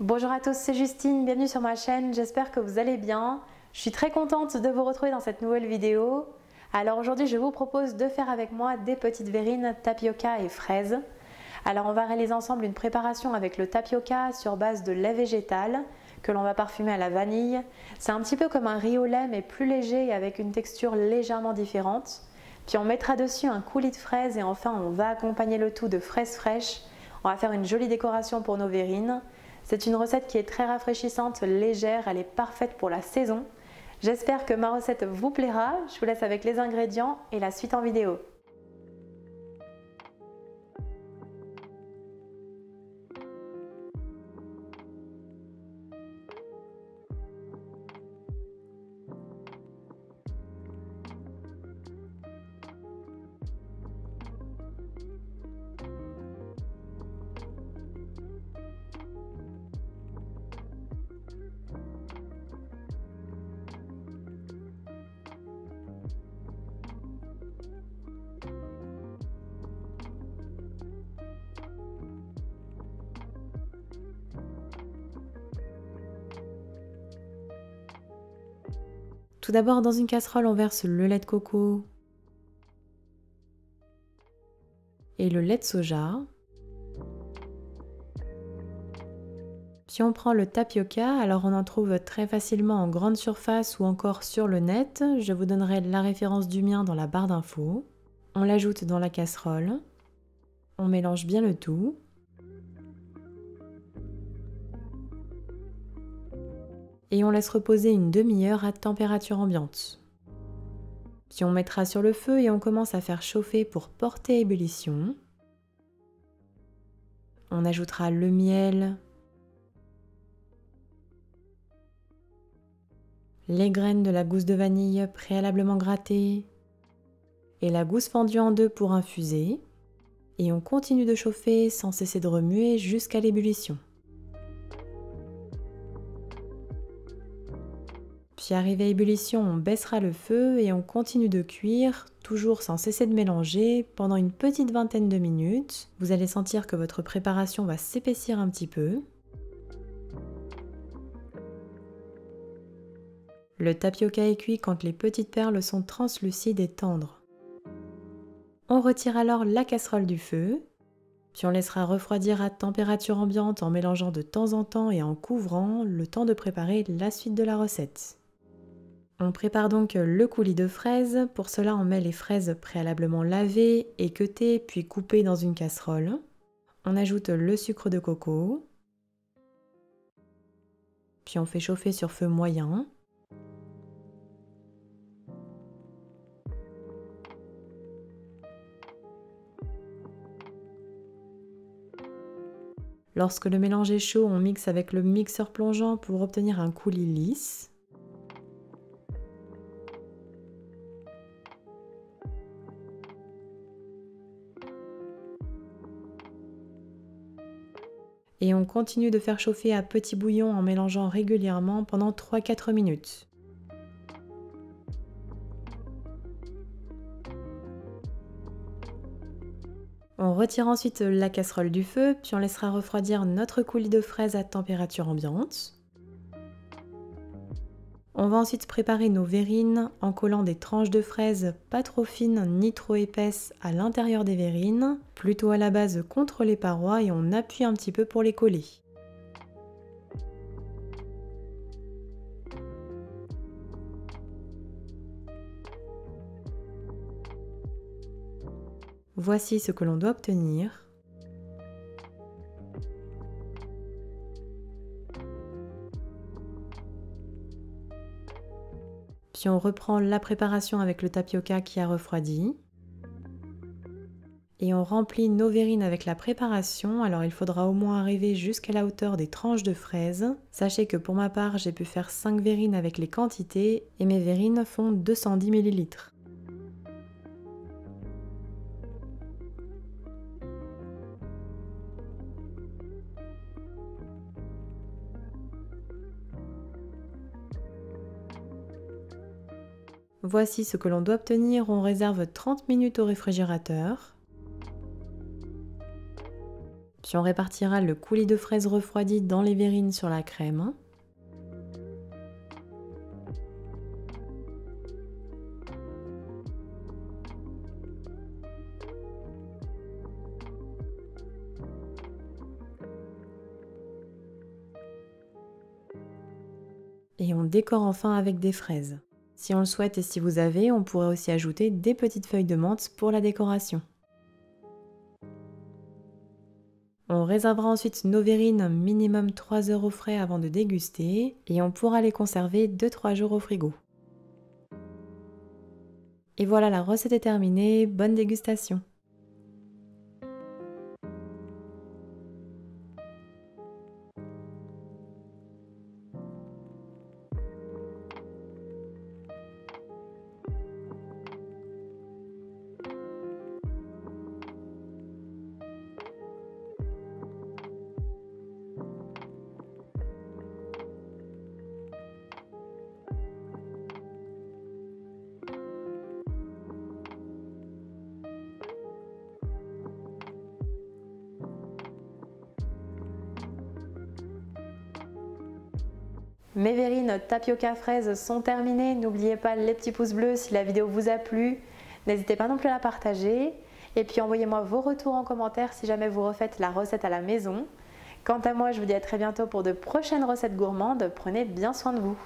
Bonjour à tous, c'est Justine, bienvenue sur ma chaîne, j'espère que vous allez bien. Je suis très contente de vous retrouver dans cette nouvelle vidéo. Alors aujourd'hui je vous propose de faire avec moi des petites verrines tapioca et fraises. Alors on va réaliser ensemble une préparation avec le tapioca sur base de lait végétal que l'on va parfumer à la vanille. C'est un petit peu comme un riz au lait mais plus léger et avec une texture légèrement différente. Puis on mettra dessus un coulis de fraises et enfin on va accompagner le tout de fraises fraîches. On va faire une jolie décoration pour nos verrines. C'est une recette qui est très rafraîchissante, légère, elle est parfaite pour la saison. J'espère que ma recette vous plaira. Je vous laisse avec les ingrédients et la suite en vidéo. Tout d'abord, dans une casserole, on verse le lait de coco et le lait de soja. Puis on prend le tapioca, alors on en trouve très facilement en grande surface ou encore sur le net. Je vous donnerai la référence du mien dans la barre d'infos. On l'ajoute dans la casserole. On mélange bien le tout. Et on laisse reposer une demi-heure à température ambiante. Puis on mettra sur le feu et on commence à faire chauffer pour porter ébullition. On ajoutera le miel, les graines de la gousse de vanille préalablement grattées et la gousse fendue en deux pour infuser. Et on continue de chauffer sans cesser de remuer jusqu'à l'ébullition. Puis arrivé à ébullition, on baissera le feu et on continue de cuire, toujours sans cesser de mélanger, pendant une petite vingtaine de minutes. Vous allez sentir que votre préparation va s'épaissir un petit peu. Le tapioca est cuit quand les petites perles sont translucides et tendres. On retire alors la casserole du feu, puis on laissera refroidir à température ambiante en mélangeant de temps en temps et en couvrant, le temps de préparer la suite de la recette. On prépare donc le coulis de fraises. Pour cela, on met les fraises préalablement lavées, équeutées, puis coupées dans une casserole. On ajoute le sucre de coco. Puis on fait chauffer sur feu moyen. Lorsque le mélange est chaud, on mixe avec le mixeur plongeant pour obtenir un coulis lisse. Et on continue de faire chauffer à petit bouillon en mélangeant régulièrement pendant 3-4 minutes. On retire ensuite la casserole du feu, puis on laissera refroidir notre coulis de fraises à température ambiante. On va ensuite préparer nos verrines en collant des tranches de fraises pas trop fines ni trop épaisses à l'intérieur des verrines, plutôt à la base contre les parois et on appuie un petit peu pour les coller. Voici ce que l'on doit obtenir. Puis on reprend la préparation avec le tapioca qui a refroidi. Et on remplit nos verrines avec la préparation, alors il faudra au moins arriver jusqu'à la hauteur des tranches de fraises. Sachez que pour ma part, j'ai pu faire 5 verrines avec les quantités et mes verrines font 210 ml. Voici ce que l'on doit obtenir, on réserve 30 minutes au réfrigérateur. Puis on répartira le coulis de fraises refroidi dans les verrines sur la crème. Et on décore enfin avec des fraises. Si on le souhaite et si vous avez, on pourrait aussi ajouter des petites feuilles de menthe pour la décoration. On réservera ensuite nos verrines minimum 3 heures au frais avant de déguster et on pourra les conserver 2-3 jours au frigo. Et voilà, la recette est terminée, bonne dégustation! Mes verrines tapioca fraises sont terminées. N'oubliez pas les petits pouces bleus si la vidéo vous a plu. N'hésitez pas non plus à la partager. Et puis envoyez-moi vos retours en commentaire si jamais vous refaites la recette à la maison. Quant à moi, je vous dis à très bientôt pour de prochaines recettes gourmandes. Prenez bien soin de vous.